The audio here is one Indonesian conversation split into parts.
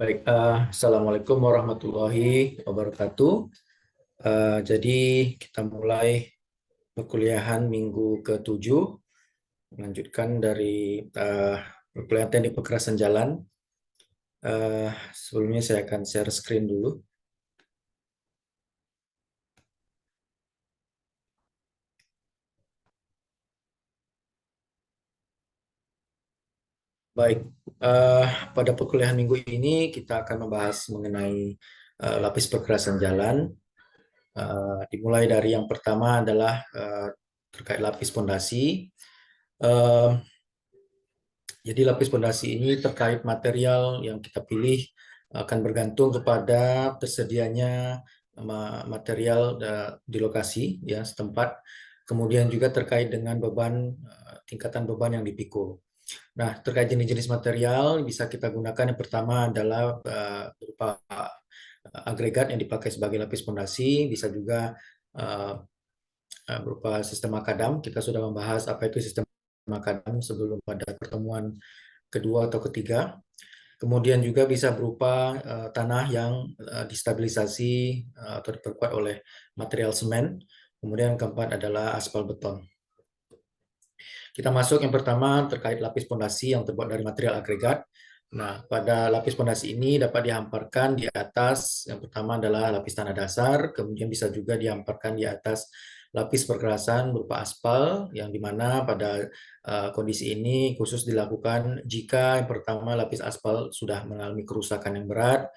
Baik, Assalamualaikum warahmatullahi wabarakatuh. Jadi kita mulai perkuliahan minggu ke-7, melanjutkan dari perkuliahan teknik pekerasan jalan. Sebelumnya saya akan share screen dulu. Baik, pada perkuliahan minggu ini kita akan membahas mengenai lapis perkerasan jalan. Dimulai dari yang pertama adalah terkait lapis pondasi. Jadi lapis pondasi ini terkait material yang kita pilih akan bergantung kepada tersedianya material di lokasi ya setempat. Kemudian juga terkait dengan beban tingkatan beban yang dipikul. Nah, terkait jenis-jenis material bisa kita gunakan yang pertama adalah berupa agregat yang dipakai sebagai lapis pondasi, bisa juga berupa sistem makadam. Kita sudah membahas apa itu sistem makadam sebelum pada pertemuan kedua atau ketiga. Kemudian juga bisa berupa tanah yang distabilisasi atau diperkuat oleh material semen. Kemudian keempat adalah aspal beton. Kita masuk yang pertama terkait lapis pondasi yang terbuat dari material agregat. Nah, pada lapis pondasi ini dapat dihamparkan di atas, yang pertama adalah lapis tanah dasar, kemudian bisa juga dihamparkan di atas lapis perkerasan berupa aspal, yang dimana pada kondisi ini khusus dilakukan jika yang pertama lapis aspal sudah mengalami kerusakan yang berat,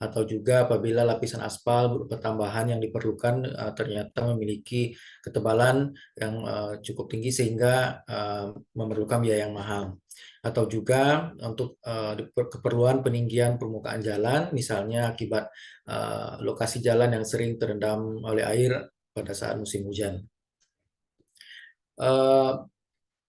atau juga apabila lapisan aspal berupa tambahan yang diperlukan ternyata memiliki ketebalan yang cukup tinggi sehingga memerlukan biaya yang mahal. Atau juga untuk keperluan peninggian permukaan jalan, misalnya akibat lokasi jalan yang sering terendam oleh air pada saat musim hujan.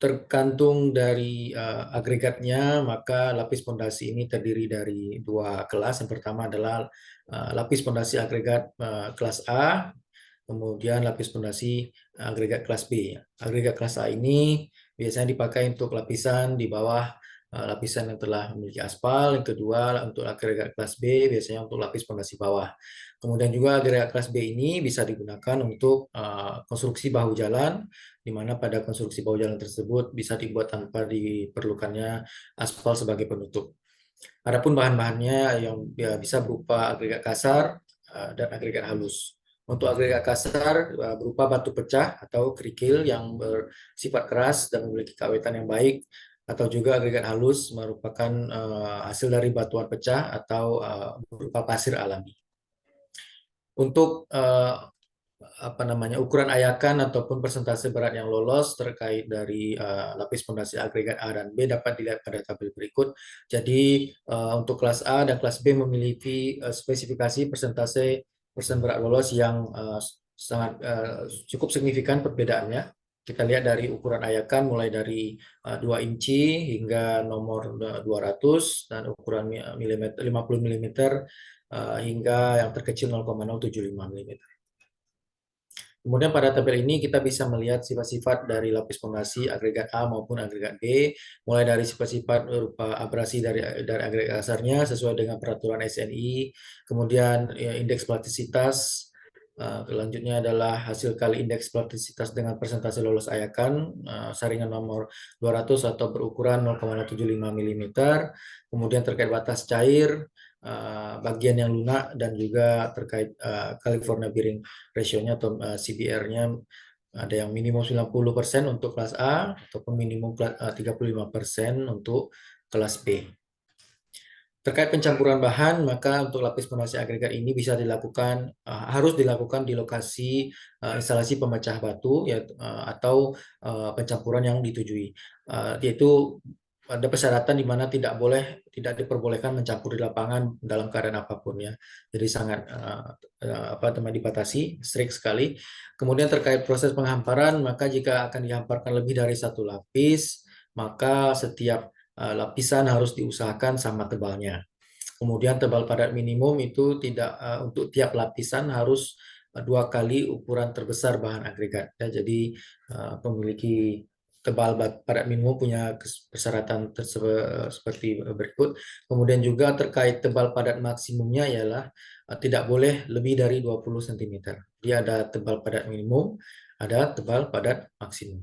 Tergantung dari agregatnya, maka lapis pondasi ini terdiri dari dua kelas. Yang pertama adalah lapis pondasi agregat kelas A, kemudian lapis pondasi agregat kelas B. Agregat kelas A ini biasanya dipakai untuk lapisan di bawah lapisan yang telah memiliki aspal. Yang kedua untuk agregat kelas B biasanya untuk lapis pondasi bawah. Kemudian juga agregat kelas B ini bisa digunakan untuk konstruksi bahu jalan, di mana pada konstruksi bahu jalan tersebut bisa dibuat tanpa diperlukannya aspal sebagai penutup. Adapun bahan-bahannya yang bisa berupa agregat kasar dan agregat halus. Untuk agregat kasar berupa batu pecah atau kerikil yang bersifat keras dan memiliki keawetan yang baik, atau juga agregat halus merupakan hasil dari batuan pecah atau berupa pasir alami. Untuk ukuran ayakan ataupun persentase berat yang lolos terkait dari lapis pondasi agregat A dan B dapat dilihat pada tabel berikut. Jadi untuk kelas A dan kelas B memiliki spesifikasi persentase persen berat lolos yang sangat cukup signifikan perbedaannya. Kita lihat dari ukuran ayakan mulai dari 2 inci hingga nomor 200 dan ukuran milimeter 50 mm hingga yang terkecil 0,075 mm. Kemudian pada tabel ini kita bisa melihat sifat-sifat dari lapis pondasi agregat A maupun agregat B, mulai dari sifat-sifat berupa abrasi dari agregat dasarnya sesuai dengan peraturan SNI, kemudian indeks plastisitas, selanjutnya adalah hasil kali indeks plastisitas dengan persentase lolos ayakan, saringan nomor 200 atau berukuran 0,75 mm, kemudian terkait batas cair, bagian yang lunak, dan juga terkait California Bearing Ratio-nya atau CBR-nya ada yang minimum 90% untuk kelas A ataupun minimum 35% untuk kelas B. Terkait pencampuran bahan, maka untuk lapis pondasi agregat ini bisa dilakukan harus dilakukan di lokasi instalasi pemecah batu ya, atau pencampuran yang ditujui, yaitu ada persyaratan di mana tidak diperbolehkan mencampur di lapangan dalam keadaan apapun ya. Jadi sangat dibatasi, strict sekali. Kemudian terkait proses penghamparan, maka jika akan dihamparkan lebih dari satu lapis, maka setiap lapisan harus diusahakan sama tebalnya. Kemudian tebal padat minimum itu tidak untuk tiap lapisan harus 2 kali ukuran terbesar bahan agregat. Ya, jadi memiliki tebal padat minimum punya persyaratan seperti berikut. Kemudian juga terkait tebal padat maksimumnya ialah tidak boleh lebih dari 20 cm. Dia ada tebal padat minimum, ada tebal padat maksimum.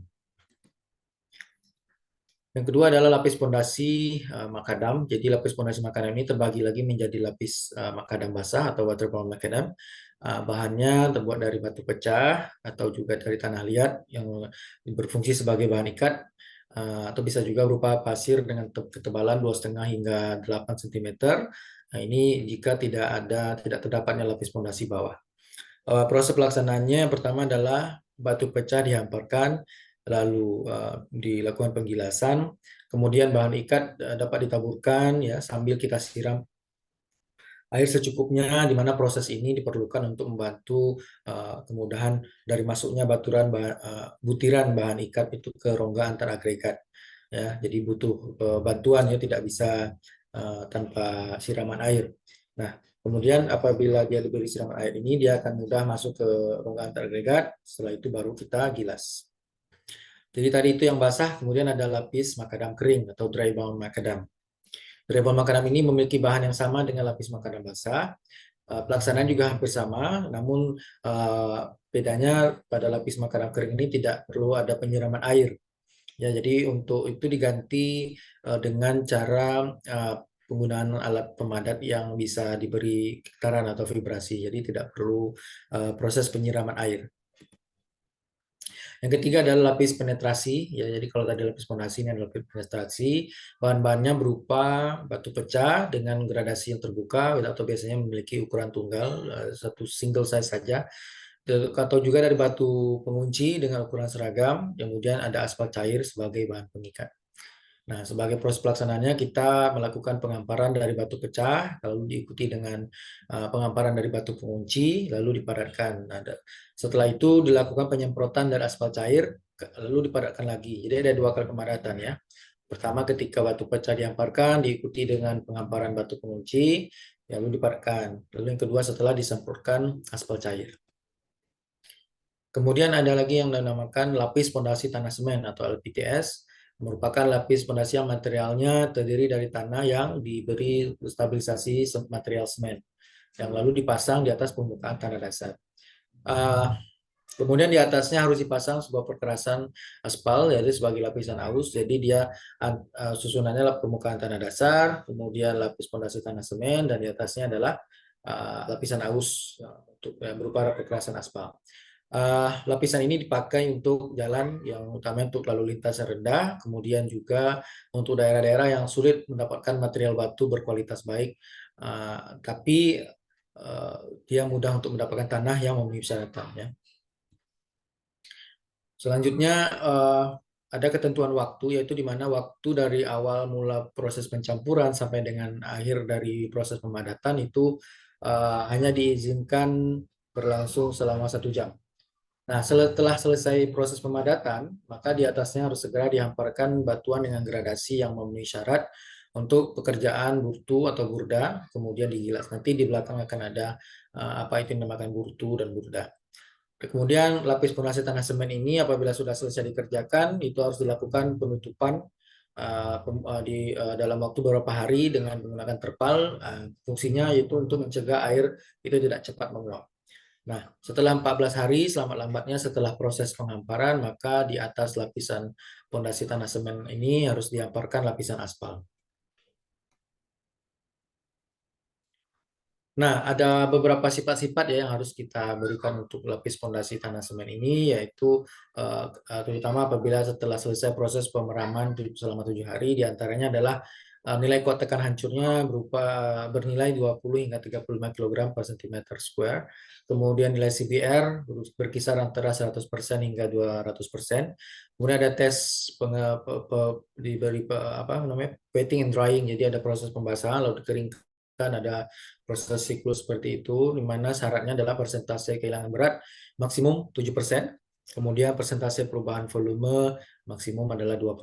Yang kedua adalah lapis pondasi makadam. Jadi lapis pondasi makadam ini terbagi lagi menjadi lapis makadam basah atau waterbound makadam. Bahannya terbuat dari batu pecah atau juga dari tanah liat yang berfungsi sebagai bahan ikat, atau bisa juga berupa pasir dengan ketebalan 2,5 hingga 8 cm. Nah, ini jika tidak terdapatnya lapis pondasi bawah. Proses pelaksanaannya yang pertama adalah batu pecah dihamparkan, lalu dilakukan penggilasan, kemudian bahan ikat dapat ditaburkan ya sambil kita siram air secukupnya, di mana proses ini diperlukan untuk membantu kemudahan dari masuknya butiran bahan ikat itu ke rongga antar agregat. Ya, jadi butuh bantuan ya, tidak bisa tanpa siraman air. Nah, kemudian apabila dia diberi siraman air ini, dia akan mudah masuk ke rongga antar agregat. Setelah itu baru kita gilas. Jadi tadi itu yang basah, kemudian ada lapis makadam kering atau dry bound makadam. Dry bound makadam ini memiliki bahan yang sama dengan lapis makadam basah. Pelaksanaan juga hampir sama, namun bedanya pada lapis makadam kering ini tidak perlu ada penyiraman air. Ya, jadi untuk itu diganti dengan cara penggunaan alat pemadat yang bisa diberi getaran atau vibrasi. Jadi tidak perlu proses penyiraman air. Yang ketiga adalah lapis penetrasi. Ya, jadi kalau tadi lapis pondasi, ini adalah lapis penetrasi. Bahan-bahannya berupa batu pecah dengan gradasi yang terbuka atau biasanya memiliki ukuran tunggal, satu single size saja. Atau juga dari batu pengunci dengan ukuran seragam. Kemudian ada aspal cair sebagai bahan pengikat. Nah, sebagai proses pelaksanaannya kita melakukan pengamparan dari batu pecah, lalu diikuti dengan pengamparan dari batu pengunci, lalu dipadatkan. Nah, setelah itu dilakukan penyemprotan dari aspal cair, lalu dipadatkan lagi. Jadi ada 2 kali pemadatan ya. Pertama ketika batu pecah dihamparkan, diikuti dengan pengamparan batu pengunci, lalu dipadatkan. Lalu yang kedua setelah disemprotkan aspal cair. Kemudian ada lagi yang dinamakan lapis pondasi tanah semen atau LPTS, merupakan lapis pondasi yang materialnya terdiri dari tanah yang diberi stabilisasi material semen, yang lalu dipasang di atas permukaan tanah dasar. Kemudian di atasnya harus dipasang sebuah perkerasan aspal, yaitu sebagai lapisan aus. Jadi dia susunannya adalah permukaan tanah dasar, kemudian lapis pondasi tanah semen, dan di atasnya adalah lapisan aus untuk berupa perkerasan aspal. Lapisan ini dipakai untuk jalan yang utama untuk lalu lintas yang rendah, kemudian juga untuk daerah-daerah yang sulit mendapatkan material batu berkualitas baik, tapi dia mudah untuk mendapatkan tanah yang memenuhi persyaratan. Ya. Selanjutnya ada ketentuan waktu, yaitu di mana waktu dari awal mula proses pencampuran sampai dengan akhir dari proses pemadatan itu hanya diizinkan berlangsung selama 1 jam. Nah, setelah selesai proses pemadatan, maka di atasnya harus segera dihamparkan batuan dengan gradasi yang memenuhi syarat untuk pekerjaan burtu atau burda, kemudian digilas. Nanti di belakang akan ada apa itu yang dinamakan burtu dan burda. Kemudian lapis pondasi tanah semen ini apabila sudah selesai dikerjakan, itu harus dilakukan penutupan dalam waktu beberapa hari dengan menggunakan terpal. Fungsinya yaitu untuk mencegah air itu tidak cepat menguap. Nah, setelah 14 hari, selambat-lambatnya setelah proses penghamparan, maka di atas lapisan pondasi tanah semen ini harus dihamparkan lapisan aspal. Nah, ada beberapa sifat-sifat ya yang harus kita berikan untuk lapis pondasi tanah semen ini, yaitu terutama apabila setelah selesai proses pemeraman selama 7 hari, diantaranya adalah nilai kuat tekan hancurnya bernilai 20 hingga 35 kg per cm square. Kemudian nilai CBR berkisar antara 100% hingga 200%. Kemudian ada tes diberi wetting and drying, jadi ada proses pembasahan lalu dikeringkan, ada proses siklus seperti itu, di mana syaratnya adalah persentase kehilangan berat maksimum 7%, kemudian persentase perubahan volume maksimum adalah 2%.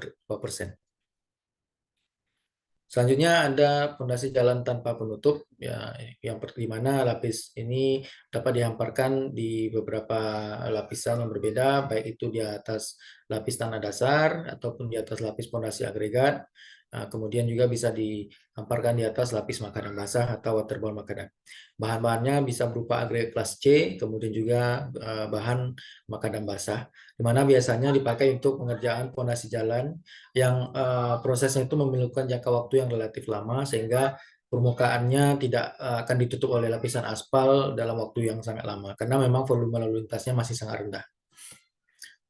Selanjutnya ada pondasi jalan tanpa penutup, ya, di mana lapis ini dapat dihamparkan di beberapa lapisan yang berbeda, baik itu di atas lapis tanah dasar ataupun di atas lapis pondasi agregat. Kemudian juga bisa dihamparkan di atas lapis makadam basah atau waterborne makadam. Bahan-bahannya bisa berupa agregat kelas C, kemudian juga bahan makadam basah, di mana biasanya dipakai untuk pengerjaan pondasi jalan yang prosesnya itu memerlukan jangka waktu yang relatif lama sehingga permukaannya tidak akan ditutup oleh lapisan aspal dalam waktu yang sangat lama karena memang volume lalu lintasnya masih sangat rendah.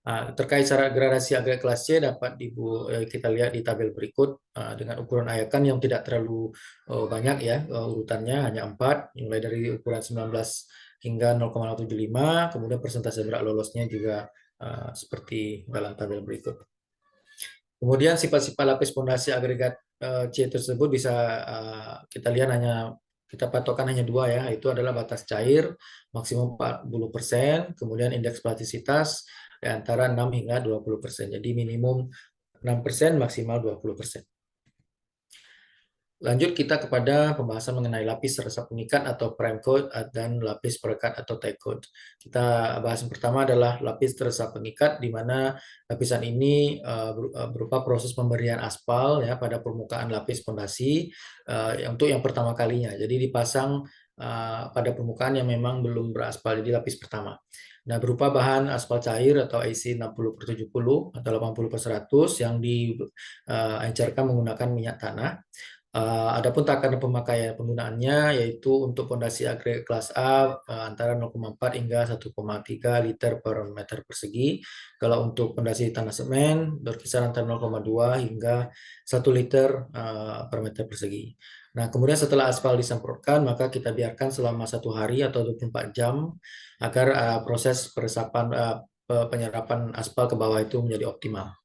Terkait syarat gradasi agregat kelas C dapat kita lihat di tabel berikut dengan ukuran ayakan yang tidak terlalu banyak ya, urutannya hanya 4, mulai dari ukuran 19 hingga 0,75, kemudian persentase berat lolosnya juga seperti dalam tabel berikut. Kemudian sifat-sifat lapis pondasi agregat C tersebut bisa kita lihat kita patokan hanya 2 ya, itu adalah batas cair maksimum 40%, kemudian indeks plastisitas di antara 6 hingga 20%. Jadi minimum 6%, maksimal 20%. Lanjut kita kepada pembahasan mengenai lapis resap pengikat atau prime coat dan lapis perekat atau tie coat. Kita bahas yang pertama adalah lapis resap pengikat, di mana lapisan ini berupa proses pemberian aspal ya pada permukaan lapis pondasi untuk yang pertama kalinya. Jadi dipasang pada permukaan yang memang belum beraspal, jadi lapis pertama. Nah, berupa bahan aspal cair atau AC 60/70 atau 80/100 yang diencerkan menggunakan minyak tanah. Adapun takaran pemakaian penggunaannya yaitu untuk pondasi agregat kelas A antara 0,4 hingga 1,3 liter per meter persegi. Kalau untuk pondasi tanah semen berkisar antara 0,2 hingga 1 liter per meter persegi. Nah, kemudian setelah aspal disemprotkan, maka kita biarkan selama 1 hari atau 24 jam agar proses penyerapan aspal ke bawah itu menjadi optimal.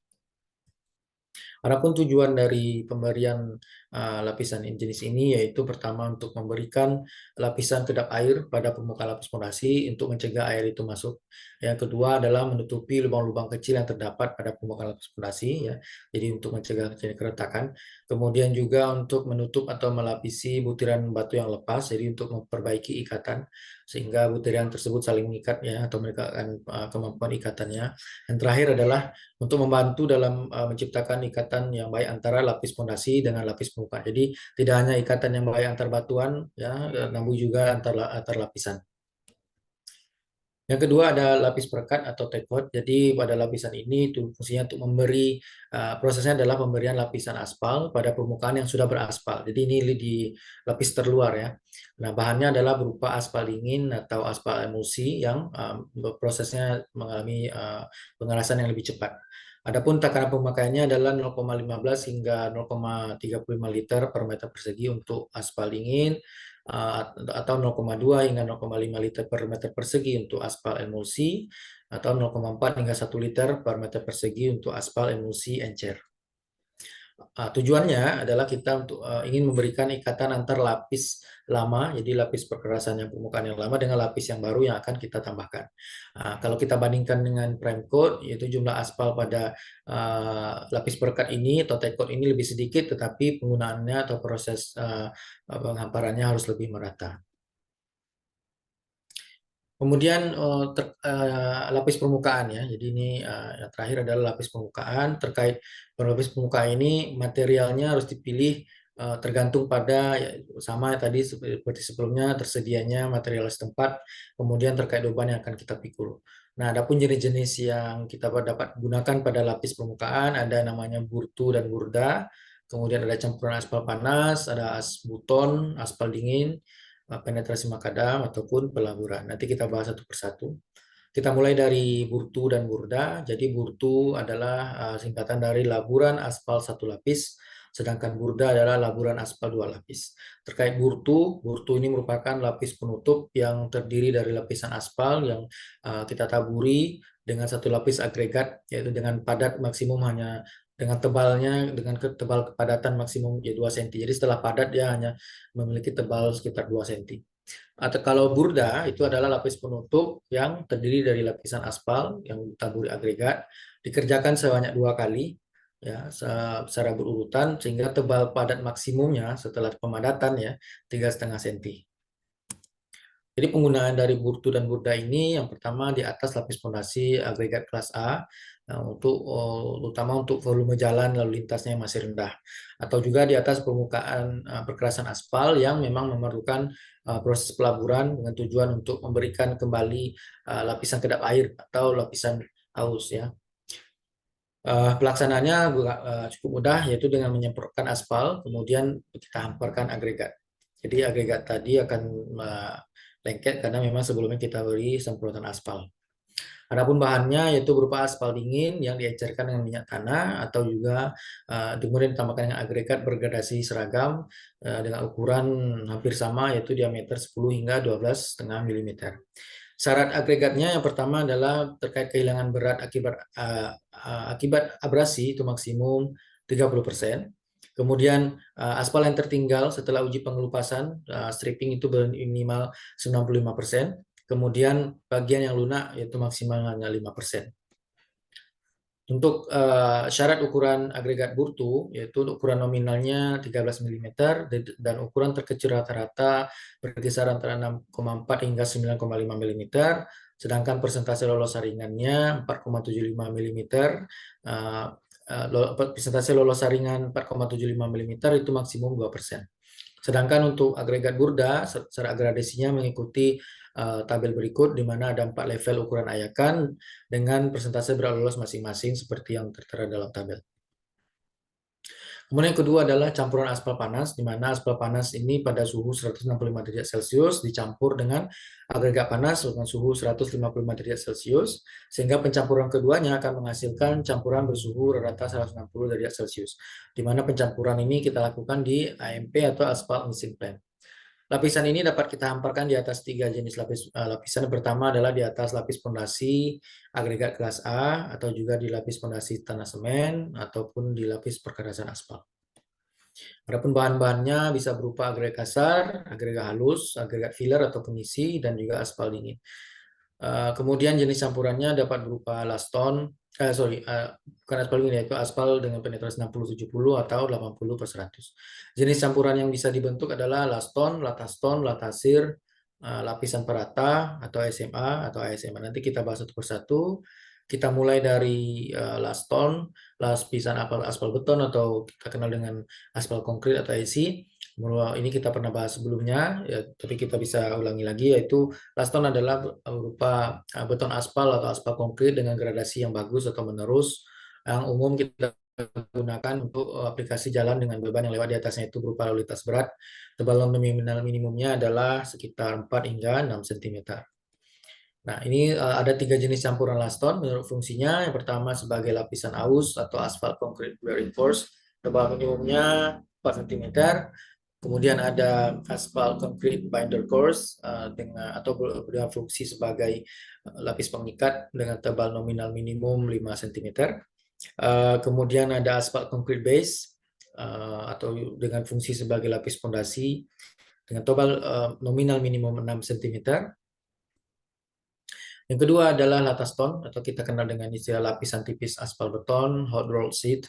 Adapun tujuan dari pemberian lapisan jenis ini yaitu pertama untuk memberikan lapisan kedap air pada permukaan lapis pondasi untuk mencegah air itu masuk. Yang kedua adalah menutupi lubang-lubang kecil yang terdapat pada permukaan lapis pondasi ya. Jadi untuk mencegah terjadi keretakan. Kemudian juga untuk menutup atau melapisi butiran batu yang lepas, jadi untuk memperbaiki ikatan sehingga butiran tersebut saling mengikat ya atau meningkatkan kemampuan ikatannya. Yang terakhir adalah untuk membantu dalam menciptakan ikatan yang baik antara lapis pondasi dengan lapis permukaan. Jadi tidak hanya ikatan yang baik antar batuan, ya, namun juga antar lapisan. Yang kedua ada lapis perekat atau tie coat. Jadi pada lapisan ini fungsinya untuk memberi prosesnya adalah pemberian lapisan aspal pada permukaan yang sudah beraspal. Jadi ini di lapis terluar ya. Nah, bahannya adalah berupa aspal dingin atau aspal emulsi yang prosesnya mengalami pengerasan yang lebih cepat. Adapun takaran pemakaiannya adalah 0,15 hingga 0,35 liter per meter persegi untuk aspal dingin, atau 0,2 hingga 0,5 liter per meter persegi untuk aspal emulsi, atau 0,4 hingga 1 liter per meter persegi untuk aspal emulsi encer. Tujuannya adalah kita untuk ingin memberikan ikatan antar lapis lama, jadi lapis perkerasan yang permukaan yang lama dengan lapis yang baru yang akan kita tambahkan. Kalau kita bandingkan dengan prime coat, yaitu jumlah aspal pada lapis perekat ini atau tie coat ini lebih sedikit, tetapi penggunaannya atau proses penghamparannya harus lebih merata. Kemudian lapis permukaan ya. Jadi ini yang terakhir adalah lapis permukaan. Terkait berlapis permukaan ini materialnya harus dipilih tergantung pada ya, sama tadi seperti sebelumnya tersedianya material setempat, kemudian terkait beban yang akan kita pikul. Nah, adapun jenis-jenis yang kita dapat gunakan pada lapis permukaan ada namanya burtu dan burda. Kemudian ada campuran aspal panas, ada buton, aspal dingin, penetrasi makadam ataupun pelaburan. Nanti kita bahas satu persatu. Kita mulai dari burtu dan burda. Jadi burtu adalah singkatan dari laburan aspal satu lapis, sedangkan burda adalah laburan aspal dua lapis. Terkait burtu, burtu ini merupakan lapis penutup yang terdiri dari lapisan aspal yang kita taburi dengan satu lapis agregat, yaitu dengan padat maksimum hanya dengan tebal kepadatan maksimum ya 2 cm. Jadi setelah padat dia hanya memiliki tebal sekitar 2 cm. Atau kalau burda itu adalah lapis penutup yang terdiri dari lapisan aspal yang ditaburi agregat, dikerjakan sebanyak 2 kali ya secara berurutan sehingga tebal padat maksimumnya setelah pemadatan ya 3,5 cm. Jadi penggunaan dari burtu dan burda ini yang pertama di atas lapis fondasi agregat kelas A utama untuk volume jalan lalu lintasnya yang masih rendah, atau juga di atas permukaan perkerasan aspal yang memang memerlukan proses pelaburan dengan tujuan untuk memberikan kembali lapisan kedap air atau lapisan aus ya. Pelaksanaannya cukup mudah, yaitu dengan menyemprotkan aspal, kemudian kita hamparkan agregat. Jadi agregat tadi akan lengket karena memang sebelumnya kita beri semprotan aspal. Adapun bahannya yaitu berupa aspal dingin yang diencerkan dengan minyak tanah atau juga kemudian ditambahkan dengan agregat bergradasi seragam dengan ukuran hampir sama, yaitu diameter 10 hingga 12,5 mm. Syarat agregatnya yang pertama adalah terkait kehilangan berat akibat abrasi itu maksimum 30%. Kemudian aspal yang tertinggal setelah uji pengelupasan stripping itu minimal 95%. Kemudian bagian yang lunak yaitu maksimal hanya 5%. Untuk syarat ukuran agregat burtu, yaitu ukuran nominalnya 13 mm dan ukuran terkecil rata-rata berkisar antara 6,4 hingga 9,5 mm, sedangkan persentase lolos saringannya 4,75 mm. Persentase lolos saringan 4,75 mm itu maksimum 2%. Sedangkan untuk agregat burda, secara gradasinya mengikuti tabel berikut, di mana ada 4 level ukuran ayakan dengan persentase berat lolos masing-masing seperti yang tertera dalam tabel. Kemudian yang kedua adalah campuran aspal panas, di mana aspal panas ini pada suhu 165 derajat Celcius dicampur dengan agregat panas dengan suhu 155 derajat Celcius, sehingga pencampuran keduanya akan menghasilkan campuran bersuhu rata 160 derajat Celcius, di mana pencampuran ini kita lakukan di AMP atau aspal mixing plant. Lapisan ini dapat kita hamparkan di atas 3 jenis lapisan. Yang pertama adalah di atas lapis fondasi agregat kelas A, atau juga di lapis fondasi tanah semen, ataupun di lapis perkerasan aspal. Adapun bahan-bahannya bisa berupa agregat kasar, agregat halus, agregat filler atau pengisi, dan juga aspal dingin. Kemudian jenis campurannya dapat berupa laston, bukan aspal dingin, yaitu aspal dengan penetrasi 60-70 atau 80/100. Jenis campuran yang bisa dibentuk adalah laston, lataston, latasir, lapisan perata atau SMA atau ASMA. Nanti kita bahas satu persatu. Kita mulai dari laston, lapisan aspal beton atau kita kenal dengan aspal konkrit atau IC. Ini kita pernah bahas sebelumnya, ya, tapi kita bisa ulangi lagi, yaitu laston adalah berupa beton aspal atau aspal konkrit dengan gradasi yang bagus atau menerus, yang umum kita gunakan untuk aplikasi jalan dengan beban yang lewat di atasnya itu berupa lalu lintas berat. Tebal nominal minimumnya adalah sekitar 4 hingga 6 cm. Nah, ini ada 3 jenis campuran laston menurut fungsinya. Yang pertama sebagai lapisan aus atau aspal concrete bearing force, tebal minimumnya 4 cm. Kemudian ada aspal concrete binder course dengan fungsi sebagai lapis pengikat dengan tebal nominal minimum 5 cm. Kemudian ada aspal concrete base atau dengan fungsi sebagai lapis fondasi dengan tebal nominal minimum 6 cm. Yang kedua adalah lataston atau kita kenal dengan istilah lapisan tipis aspal beton, hot rolled sheet,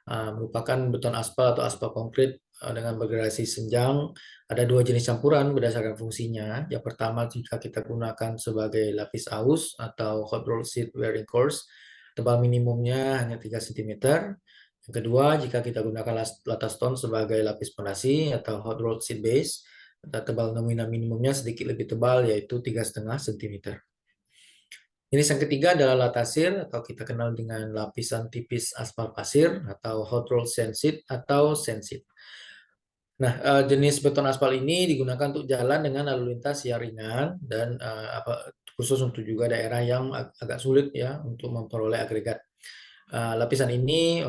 merupakan beton aspal atau aspal konkrit dengan bergradasi senjang. Ada 2 jenis campuran berdasarkan fungsinya. Yang pertama jika kita gunakan sebagai lapis aus atau hot rolled sheet wearing course, tebal minimumnya hanya 3 cm. Yang kedua, jika kita gunakan lataston sebagai lapis fondasi atau hot rolled sheet base, tebal nominal minimumnya sedikit lebih tebal, yaitu 3,5 cm. Jenis yang ketiga adalah latasir atau kita kenal dengan lapisan tipis aspal pasir atau hot rolled sand sheet atau sand sheet. Nah, jenis beton aspal ini digunakan untuk jalan dengan lalu lintas yang ringan dan khusus untuk juga daerah yang agak sulit ya untuk memperoleh agregat. Lapisan ini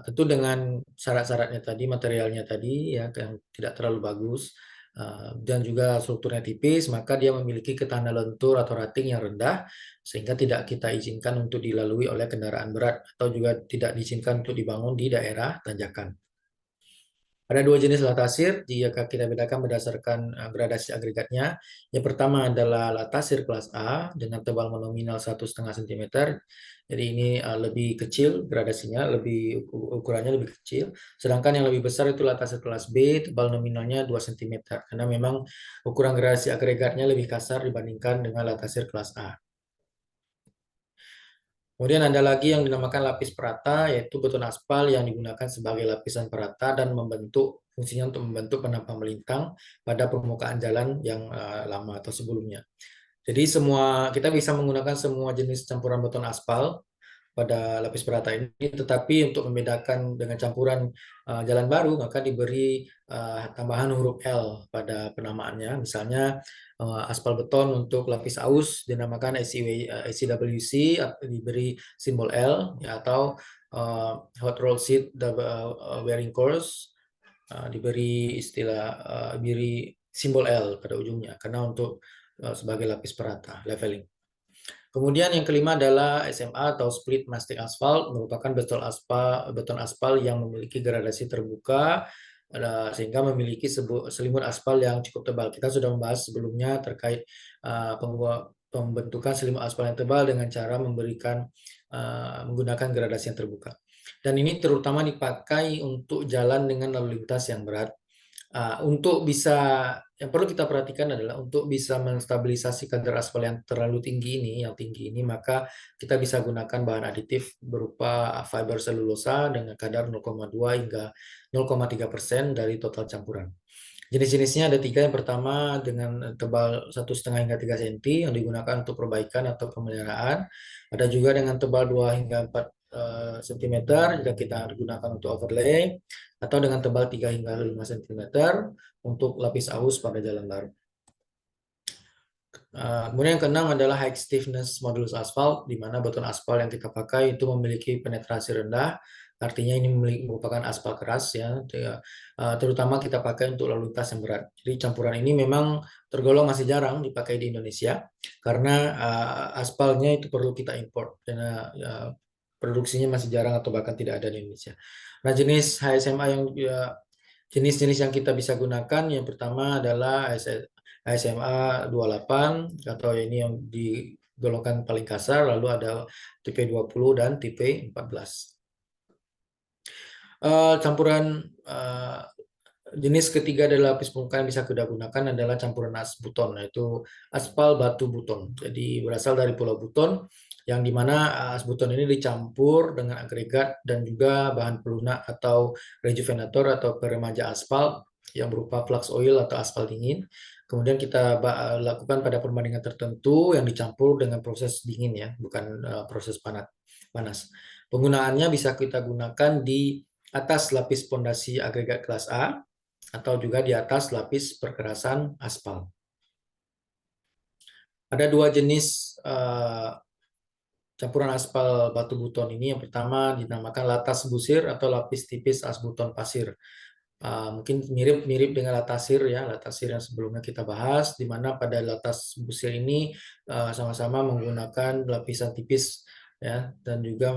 tentu dengan syarat-syaratnya tadi, materialnya tadi ya yang tidak terlalu bagus dan juga strukturnya tipis, maka dia memiliki ketahanan lentur atau rating yang rendah sehingga tidak kita izinkan untuk dilalui oleh kendaraan berat atau juga tidak diizinkan untuk dibangun di daerah tanjakan. Ada dua jenis latasir, jika kita bedakan berdasarkan gradasi agregatnya. Yang pertama adalah latasir kelas A dengan tebal monominal 1,5 cm. Jadi ini lebih kecil gradasinya, ukurannya lebih kecil. Sedangkan yang lebih besar itu latasir kelas B, tebal nominalnya 2 cm. Karena memang ukuran gradasi agregatnya lebih kasar dibandingkan dengan latasir kelas A. Kemudian ada lagi yang dinamakan lapis perata, yaitu beton aspal yang digunakan sebagai lapisan perata dan fungsinya untuk membentuk penampang melintang pada permukaan jalan yang lama atau sebelumnya. Jadi kita bisa menggunakan semua jenis campuran beton aspal pada lapis perata ini, tetapi untuk membedakan dengan campuran jalan baru maka diberi tambahan huruf L pada penamaannya. Misalnya aspal beton untuk lapis aus dinamakan ACWC, diberi simbol L, ya, atau hot roll sheet wearing course diberi simbol L pada ujungnya karena untuk sebagai lapis perata leveling. Kemudian yang kelima adalah SMA atau split mastic asphalt, merupakan beton aspal yang memiliki gradasi terbuka sehingga memiliki selimut aspal yang cukup tebal. Kita sudah membahas sebelumnya terkait pembentukan selimut aspal yang tebal dengan cara menggunakan gradasi yang terbuka. Dan ini terutama dipakai untuk jalan dengan lalu lintas yang berat. Yang perlu kita perhatikan adalah untuk bisa menstabilisasi kadar aspal yang terlalu tinggi ini, maka kita bisa gunakan bahan aditif berupa fiber selulosa dengan kadar 0,2 hingga 0,3% dari total campuran. Jenis-jenisnya ada tiga. Yang pertama dengan tebal 1,5 hingga 3 cm yang digunakan untuk perbaikan atau pemeliharaan. Ada juga dengan tebal 2 hingga 4 cm jika kita gunakan untuk overlay, atau dengan tebal 3 hingga 5 cm untuk lapis aus pada jalan baru. Kemudian yang keenam adalah high stiffness modulus asphalt, di mana beton aspal yang kita pakai itu memiliki penetrasi rendah. Artinya ini merupakan aspal keras, ya, terutama kita pakai untuk lalu lintas yang berat. Jadi campuran ini memang tergolong masih jarang dipakai di Indonesia karena aspalnya itu perlu kita import karena produksinya masih jarang atau bahkan tidak ada di Indonesia. Nah, jenis-jenis yang kita bisa gunakan yang pertama adalah HSMA 28 atau ini yang digolongkan paling kasar, lalu ada tipe 20 dan tipe 14. Campuran jenis ketiga adalah lapis permukaan yang bisa kita gunakan adalah campuran asbuton, yaitu aspal batu buton. Jadi berasal dari Pulau Buton, yang dimana asbuton ini dicampur dengan agregat dan juga bahan pelunak atau rejuvenator atau peremaja aspal yang berupa flux oil atau aspal dingin. Kemudian kita lakukan pada perbandingan tertentu yang dicampur dengan proses dingin, ya, bukan proses panas. Penggunaannya bisa kita gunakan di atas lapis pondasi agregat kelas A atau juga di atas lapis perkerasan aspal. Ada dua jenis campuran aspal batu buton ini. Yang pertama dinamakan latas busir atau lapis tipis asbuton pasir. Mungkin mirip-mirip dengan latasir, ya, latasir yang sebelumnya kita bahas, di mana pada latas busir ini sama-sama menggunakan lapisan tipis, ya, dan juga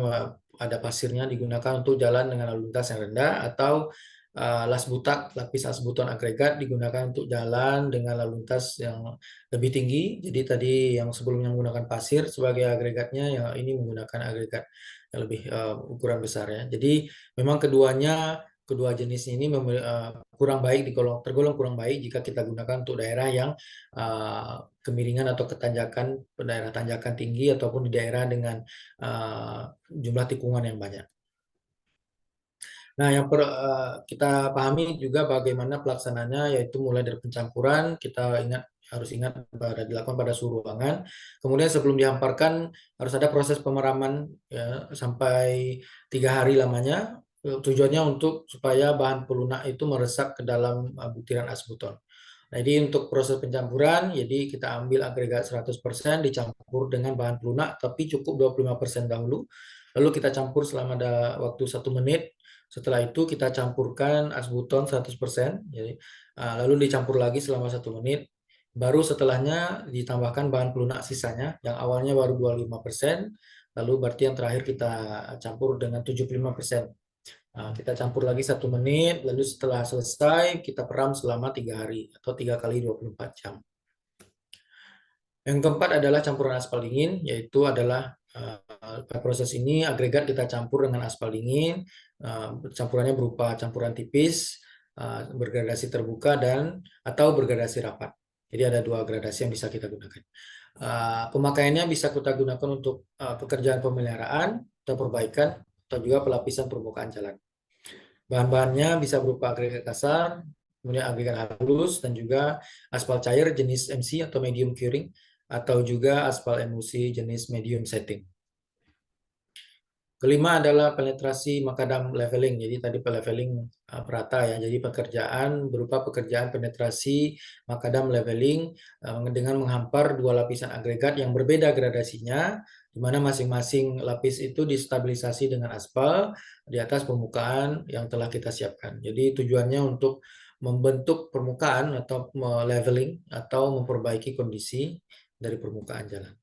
ada pasirnya digunakan untuk jalan dengan lalu lintas yang rendah, atau lapis asbuton agregat digunakan untuk jalan dengan lalu lintas yang lebih tinggi. Jadi tadi yang sebelumnya menggunakan pasir sebagai agregatnya, yang ini menggunakan agregat yang lebih ukuran besar, ya. Jadi memang kedua jenis ini tergolong kurang baik jika kita gunakan untuk daerah yang kemiringan atau ketanjakan, daerah tanjakan tinggi ataupun di daerah dengan jumlah tikungan yang banyak. Nah, yang kita pahami juga bagaimana pelaksananya, yaitu mulai dari pencampuran, kita harus ingat dilakukan pada suhu ruangan. Kemudian sebelum dihamparkan harus ada proses pemeraman, ya, sampai 3 hari lamanya. Tujuannya supaya bahan pelunak itu meresap ke dalam butiran asbuton. Nah, jadi untuk proses pencampuran, jadi kita ambil agregat 100%, dicampur dengan bahan pelunak, tapi cukup 25% dahulu. Lalu kita campur selama ada waktu 1 menit. Setelah itu kita campurkan asbuton 100%, jadi, lalu dicampur lagi selama 1 menit. Baru setelahnya ditambahkan bahan pelunak sisanya, yang awalnya baru 25%, lalu berarti yang terakhir kita campur dengan 75%. Kita campur lagi 1 menit, lalu setelah selesai kita peram selama 3 hari atau 3 kali 24 jam. Yang keempat adalah campuran aspal dingin, yaitu adalah proses ini agregat kita campur dengan aspal dingin. Campurannya berupa campuran tipis, bergradasi terbuka dan atau bergradasi rapat. Jadi ada 2 gradasi yang bisa kita gunakan. Pemakaiannya bisa kita gunakan untuk pekerjaan pemeliharaan atau perbaikan atau juga pelapisan permukaan jalan. Bahan-bahannya bisa berupa agregat kasar, kemudian agregat halus, dan juga aspal cair jenis MC atau medium curing, atau juga aspal emulsi jenis medium setting. Kelima adalah penetrasi makadam leveling. Jadi tadi leveling perata ya. Jadi pekerjaan berupa pekerjaan penetrasi makadam leveling dengan menghampar 2 lapisan agregat yang berbeda gradasinya, di mana masing-masing lapis itu distabilisasi dengan aspal di atas permukaan yang telah kita siapkan. Jadi tujuannya untuk membentuk permukaan atau leveling atau memperbaiki kondisi dari permukaan jalan.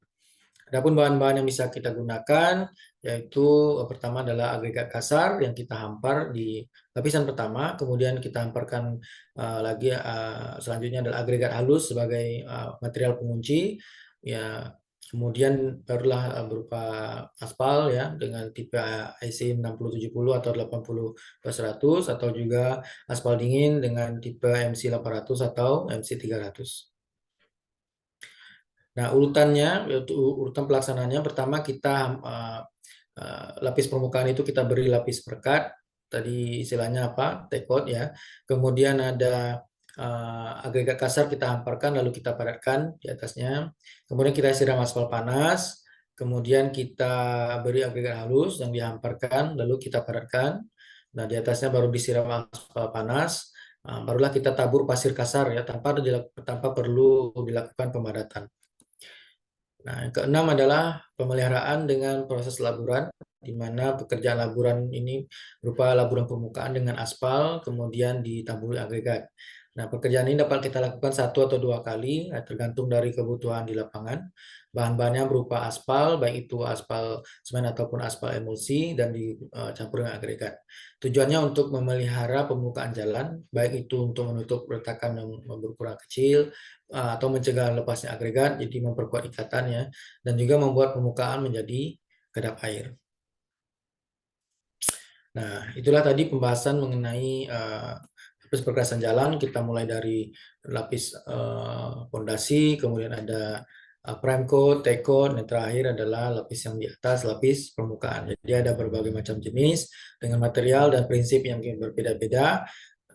Adapun bahan-bahan yang bisa kita gunakan yaitu pertama adalah agregat kasar yang kita hampar di lapisan pertama, kemudian kita hamparkan lagi selanjutnya adalah agregat halus sebagai material pengunci, ya. Kemudian barulah berupa aspal ya dengan tipe IC 6070 atau 80/100 atau juga aspal dingin dengan tipe MC 800 atau MC 300. Nah, urutannya, yaitu urutan pelaksanaannya, pertama kita lapis permukaan itu kita beri lapis perekat, tadi istilahnya apa, tekot ya. Kemudian ada agregat kasar kita hamparkan, lalu kita padatkan di atasnya. Kemudian kita siram aspal panas, kemudian kita beri agregat halus yang dihamparkan, lalu kita padatkan. Nah, di atasnya baru disiram aspal panas, barulah kita tabur pasir kasar ya, tanpa perlu dilakukan pemadatan. Nah, yang keenam adalah pemeliharaan dengan proses laburan, di mana pekerjaan laburan ini berupa laburan permukaan dengan aspal, kemudian ditaburi agregat. Nah, pekerjaan ini dapat kita lakukan 1 atau 2 kali, tergantung dari kebutuhan di lapangan. Bahan-bahannya berupa aspal, baik itu aspal semen ataupun aspal emulsi, dan dicampur dengan agregat. Tujuannya untuk memelihara permukaan jalan, baik itu untuk menutup retakan yang berukuran kecil, atau mencegah lepasnya agregat, jadi memperkuat ikatannya, dan juga membuat permukaan menjadi kedap air. Nah, itulah tadi pembahasan mengenai lapis perkerasan jalan. Kita mulai dari lapis fondasi, kemudian ada prime coat, tack coat, dan terakhir adalah lapis yang di atas, lapis permukaan. Jadi ada berbagai macam jenis dengan material dan prinsip yang berbeda-beda.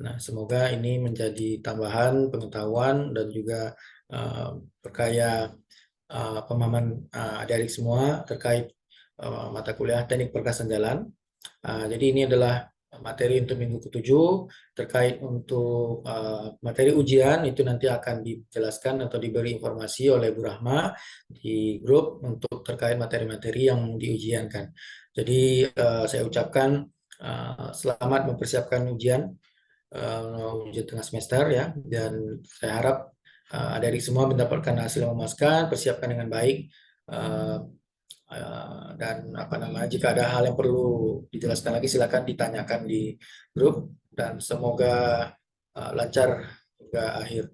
Nah, semoga ini menjadi tambahan pengetahuan dan juga perkaya pemahaman adik-adik semua terkait mata kuliah teknik perkerasan jalan. Jadi ini adalah materi untuk minggu ke-7. Terkait untuk materi ujian itu nanti akan dijelaskan atau diberi informasi oleh Bu Rahma di grup untuk terkait materi-materi yang diujiankan. Jadi saya ucapkan selamat mempersiapkan ujian tengah semester ya, dan saya harap adik-adik semua mendapatkan hasil yang memuaskan, persiapkan dengan baik. Dan jika ada hal yang perlu dijelaskan lagi silakan ditanyakan di grup, dan semoga lancar hingga akhir.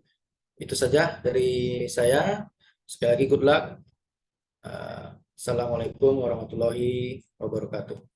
Itu saja dari saya. Sekali lagi good luck. Assalamualaikum warahmatullahi wabarakatuh.